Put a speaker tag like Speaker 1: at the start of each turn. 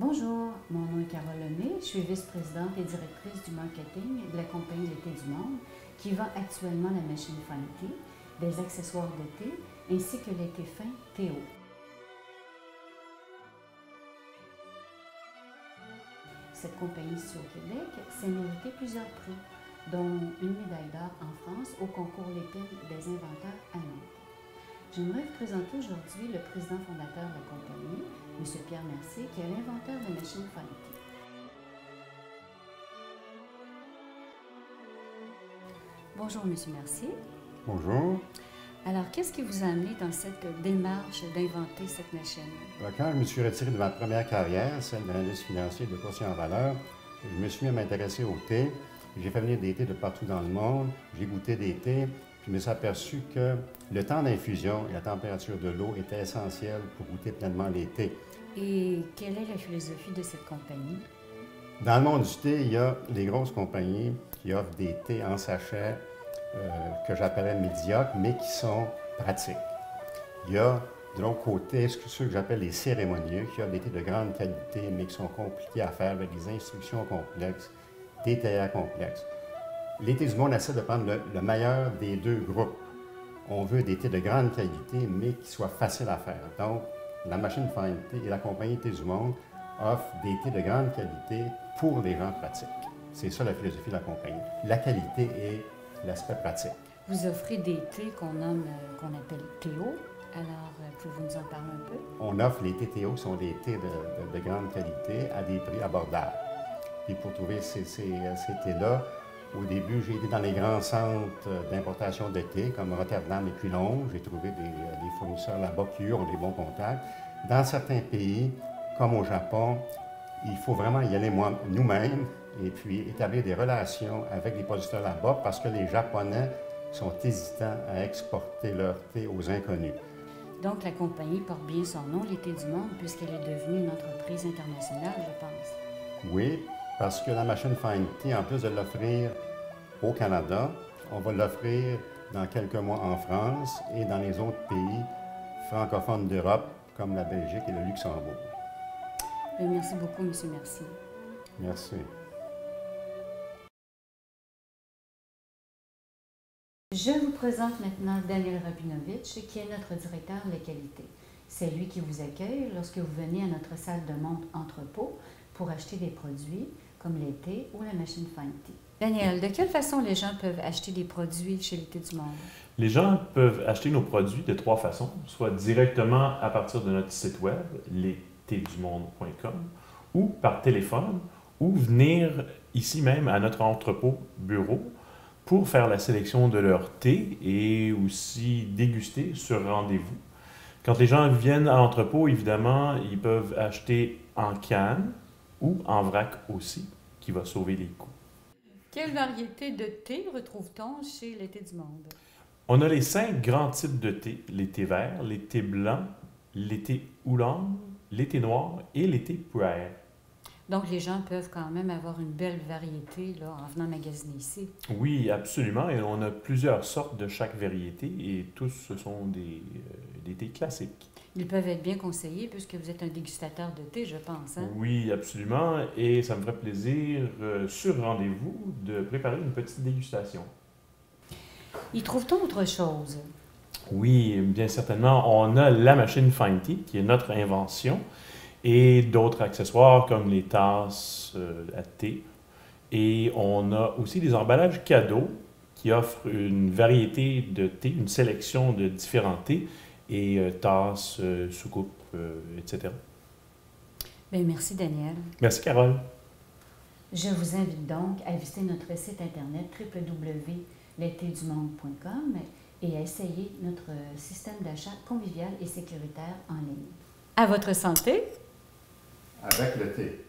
Speaker 1: Bonjour, mon nom est Carole Lemay, je suis vice-présidente et directrice du marketing de la compagnie L'été du monde qui vend actuellement la machine Fine Tea, des accessoires de thé ainsi que les thés fins Théo. Cette compagnie située au Québec s'est méritée plusieurs prix, dont une médaille d'or en France au concours Lépine des inventeurs à Nantes. J'aimerais vous présenter aujourd'hui le président fondateur de la compagnie, M. Pierre Mercier, qui est l'inventeur de la machine Fine Tea. Bonjour, M. Mercier.
Speaker 2: Bonjour.
Speaker 1: Alors, qu'est-ce qui vous a amené dans cette démarche d'inventer cette machine?
Speaker 2: Quand je me suis retiré de ma première carrière, celle d'analyste financier de courtier en valeur, je me suis mis à m'intéresser au thé. J'ai fait venir des thés de partout dans le monde. J'ai goûté des thés. Puis je me suis aperçu que le temps d'infusion et la température de l'eau étaient essentiels pour goûter pleinement les thés.
Speaker 1: Et quelle est la philosophie de cette compagnie?
Speaker 2: Dans le monde du thé, il y a des grosses compagnies qui offrent des thés en sachet que j'appellerais médiocres, mais qui sont pratiques. Il y a de l'autre côté ceux que j'appelle les cérémonieux, qui offrent des thés de grande qualité, mais qui sont compliqués à faire avec des instructions complexes, des théières complexes. L'été du monde essaie de prendre le meilleur des deux groupes. On veut des thés de grande qualité, mais qui soient faciles à faire. Donc, la machine Fine Tea et la compagnie Thé du monde offrent des thés de grande qualité pour les gens pratiques. C'est ça la philosophie de la compagnie. La qualité et l'aspect pratique.
Speaker 1: Vous offrez des thés qu'on appelle Théo. Alors, pouvez-vous nous en parler un peu?
Speaker 2: On offre les thés Théo, qui sont des thés de grande qualité à des prix abordables. Et pour trouver ces thés-là, au début, j'ai été dans les grands centres d'importation de thé, comme Rotterdam et puis Londres. J'ai trouvé des fournisseurs là-bas qui ont des bons contacts. Dans certains pays, comme au Japon, il faut vraiment y aller nous-mêmes et puis établir des relations avec les producteurs là-bas parce que les Japonais sont hésitants à exporter leur thé aux inconnus.
Speaker 1: Donc, la compagnie porte bien son nom, L'été du monde, puisqu'elle est devenue une entreprise internationale, je pense.
Speaker 2: Oui, parce que la machine Fine Tea, en plus de l'offrir au Canada, on va l'offrir dans quelques mois en France et dans les autres pays francophones d'Europe, comme la Belgique et le Luxembourg.
Speaker 1: Merci beaucoup, M. Mercier.
Speaker 2: Merci.
Speaker 1: Je vous présente maintenant Daniel Rabinovitch, qui est notre directeur de la qualité. C'est lui qui vous accueille lorsque vous venez à notre salle de monte entrepôt pour acheter des produits comme les thés ou la machine Fine Tea. Daniel, de quelle façon les gens peuvent acheter des produits chez L'été du monde?
Speaker 3: Les gens peuvent acheter nos produits de trois façons, soit directement à partir de notre site web, lesthésdumonde.com, ou par téléphone, ou venir ici même à notre entrepôt bureau pour faire la sélection de leur thé et aussi déguster sur rendez-vous. Quand les gens viennent à l'entrepôt, évidemment, ils peuvent acheter en canne ou en vrac aussi, qui va sauver les coûts.
Speaker 1: Quelle variété de thé retrouve-t-on chez L'été du monde?
Speaker 3: On a les 5 grands types de thé, les thés verts, les thés blancs, les thés oolong, les thés noirs et les thés puer.
Speaker 1: Donc, les gens peuvent quand même avoir une belle variété là, en venant magasiner ici.
Speaker 3: Oui, absolument. Et on a plusieurs sortes de chaque variété et tous ce sont des thés classiques.
Speaker 1: Ils peuvent être bien conseillés puisque vous êtes un dégustateur de thé, je pense. Hein?
Speaker 3: Oui, absolument. Et ça me ferait plaisir, sur rendez-vous, de préparer une petite dégustation.
Speaker 1: Y trouve-t-on autre chose?
Speaker 3: Oui, bien certainement. On a la machine Fine Tea, qui est notre invention, et d'autres accessoires comme les tasses à thé. Et on a aussi des emballages cadeaux qui offrent une variété de thé, une sélection de différents thés et tasses, soucoupes, etc.
Speaker 1: Bien, merci, Daniel.
Speaker 3: Merci, Carole.
Speaker 1: Je vous invite donc à visiter notre site internet www.lesthésdumonde.com et à essayer notre système d'achat convivial et sécuritaire en ligne. À votre santé!
Speaker 2: Avec le thé.